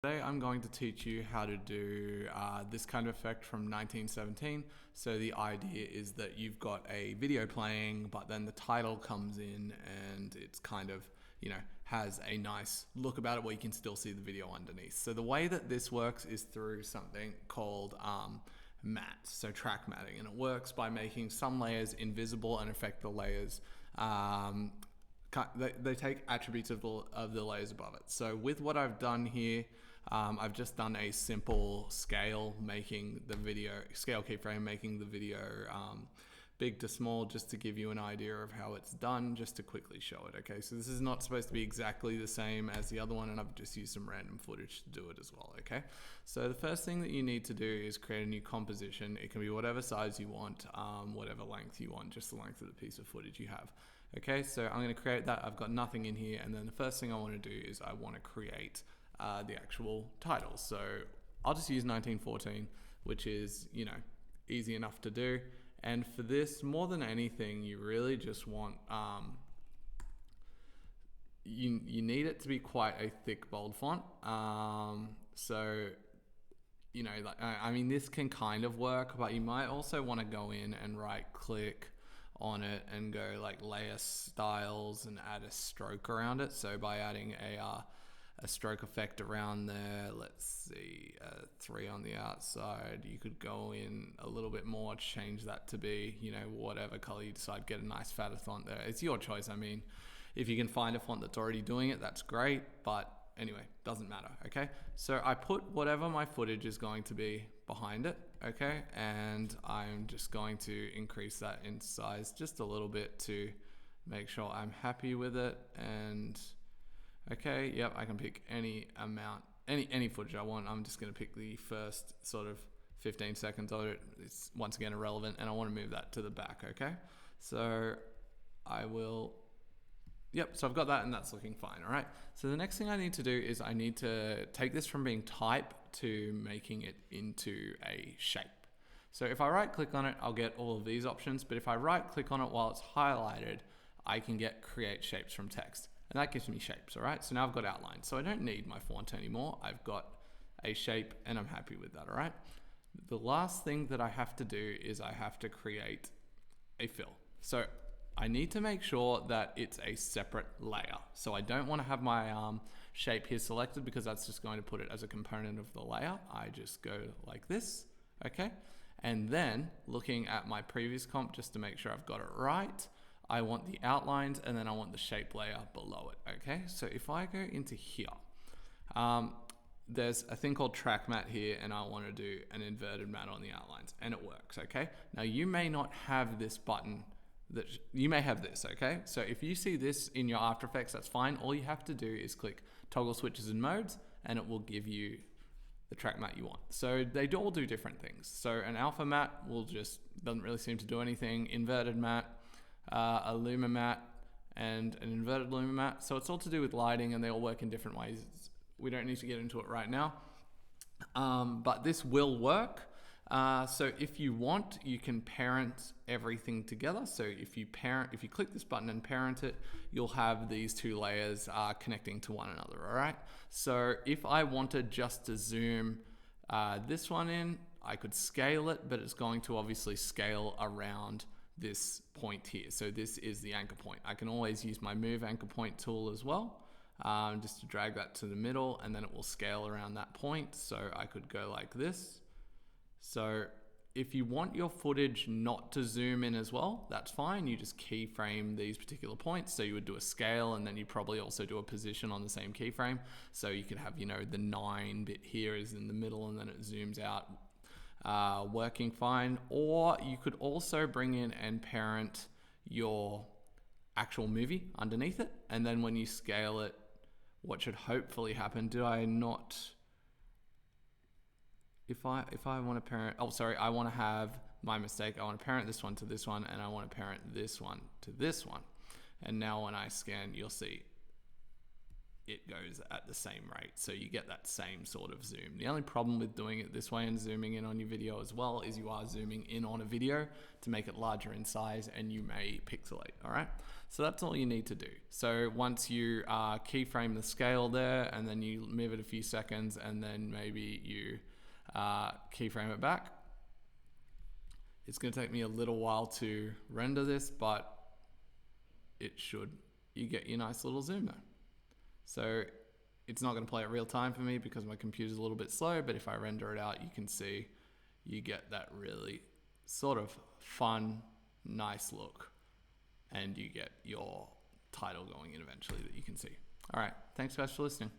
Today I'm going to teach you how to do this kind of effect from 1917. So the idea is that you've got a video playing, but then the title comes in and it's kind of, has a nice look about it where you can still see the video underneath. So the way that this works is through something called matte, so track matting, and it works by making some layers invisible and affect the layers they take attributes of the layers above it. So with what I've done here, I've just done a simple scale keyframe making the video big to small, just to give you an idea of how it's done, just to quickly show it. Okay, so this is not supposed to be exactly the same as the other one, and I've just used some random footage to do it as well. Okay, so the first thing that you need to do is create a new composition. It can be whatever size you want, whatever length you want, just the length of the piece of footage you have. Okay, so I'm going to create that. I've got nothing in here, and then the first thing I want to do is I want to create the actual title. So I'll just use 1914, which is, easy enough to do. And for this, more than anything, you really just want, you need it to be quite a thick, bold font. This can kind of work, but you might also want to go in and right click on it and go like layer styles and add a stroke around it. So by adding a stroke effect around there, let's see, 3 on the outside, you could go in a little bit more, change that to be, whatever color you decide, get a nice fatter font there. It's your choice. I mean, if you can find a font that's already doing it, that's great, but anyway, doesn't matter. Okay, so I put whatever my footage is going to be behind it. Okay, and I'm just going to increase that in size just a little bit to make sure I'm happy with it. And okay, yep, I can pick any amount, any footage I want. I'm just going to pick the first sort of 15 seconds of it. It's once again irrelevant, and I want to move that to the back. Okay, so I will. Yep, so I've got that and that's looking fine. All right, so the next thing I need to do is I need to take this from being type to making it into a shape. So if I right click on it, I'll get all of these options, but if I right click on it while it's highlighted, I can get create shapes from text, and that gives me shapes. All right, so now I've got outline, so I don't need my font anymore. I've got a shape and I'm happy with that. All right, the last thing that I have to do is I have to create a fill. So I need to make sure that it's a separate layer. So I don't want to have my shape here selected, because that's just going to put it as a component of the layer. I just go like this, okay? And then looking at my previous comp, just to make sure I've got it right, I want the outlines and then I want the shape layer below it, okay? So if I go into here, there's a thing called track matte here, and I want to do an inverted matte on the outlines, and it works, okay? Now you may not have this button, that you may have this, okay? So if you see this in your After Effects, that's fine. All you have to do is click toggle switches and modes, and it will give you the track matte you want. So they all do different things. So an alpha matte doesn't really seem to do anything. Inverted matte, a luma matte, and an inverted luma matte. So it's all to do with lighting, and they all work in different ways. We don't need to get into it right now, but this will work. So if you want, you can parent everything together. So if you click this button and parent it, you'll have these two layers connecting to one another. All right. So if I wanted just to zoom this one in, I could scale it, but it's going to obviously scale around this point here. So this is the anchor point. I can always use my move anchor point tool as well, just to drag that to the middle, and then it will scale around that point. So I could go like this. So if you want your footage not to zoom in as well, that's fine. You just keyframe these particular points. So you would do a scale, and then you probably also do a position on the same keyframe. So you could have, the 9 bit here is in the middle, and then it zooms out, working fine. Or you could also bring in and parent your actual movie underneath it. And then when you scale it, what should hopefully happen, if I want to parent, I want to have my mistake. I want to parent this one to this one, and I want to parent this one to this one. And now when I scan, you'll see it goes at the same rate. So you get that same sort of zoom. The only problem with doing it this way and zooming in on your video as well is you are zooming in on a video to make it larger in size, and you may pixelate, all right? So that's all you need to do. So once you keyframe the scale there, and then you move it a few seconds, and then maybe you keyframe it back. It's gonna take me a little while to render this, but you get your nice little zoom there. So it's not going to play at real time for me because my computer's a little bit slow, but if I render it out, you can see you get that really sort of fun, nice look, and you get your title going in eventually that you can see. All right, thanks guys for listening.